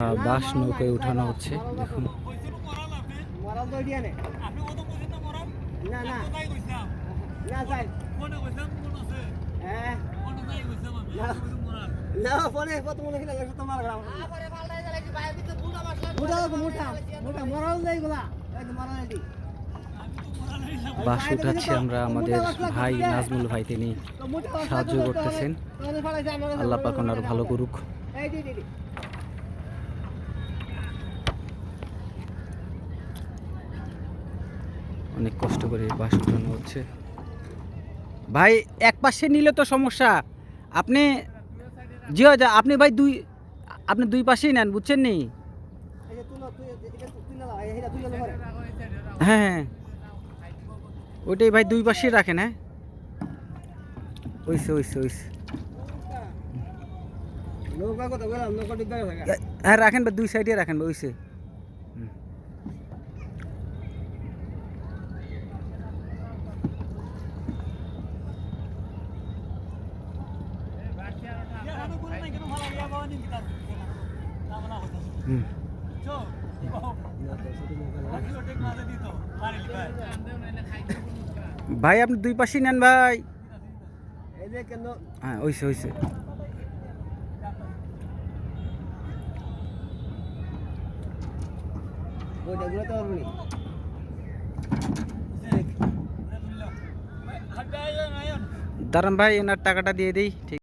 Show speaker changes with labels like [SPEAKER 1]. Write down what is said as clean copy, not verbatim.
[SPEAKER 1] বাঁশ নৌকায় উঠানো হচ্ছে দেখুন। বাঁশ উঠাচ্ছি আমরা, আমাদের ভাই নাজমুল ভাই তিনি সাহায্য করতেছেন। আল্লাহ পাক ওনার ভালো করুক। অনেক কষ্ট করে বাঁশ উঠানো হচ্ছে। ভাই এক পাশে নিলে তো সমস্যা, আপনি জি হয় আপনি ভাই আপনি দুই পাশেই নেন, বুঝছেন নি? হ্যাঁ হ্যাঁ ওইটাই ভাই দুই পাশেই রাখেন। হ্যাঁ ওইসে ওইসে ওইসে হ্যাঁ রাখেন ভাই, দুই সাইডে রাখেন ভাই ওইসে। ভাই আপনি দুই পাশেই নেন ভাই। হ্যাঁ ওইসে ওইসে দাঁড়ান ভাই, এনার টাকাটা দিয়ে দিই। ঠিক।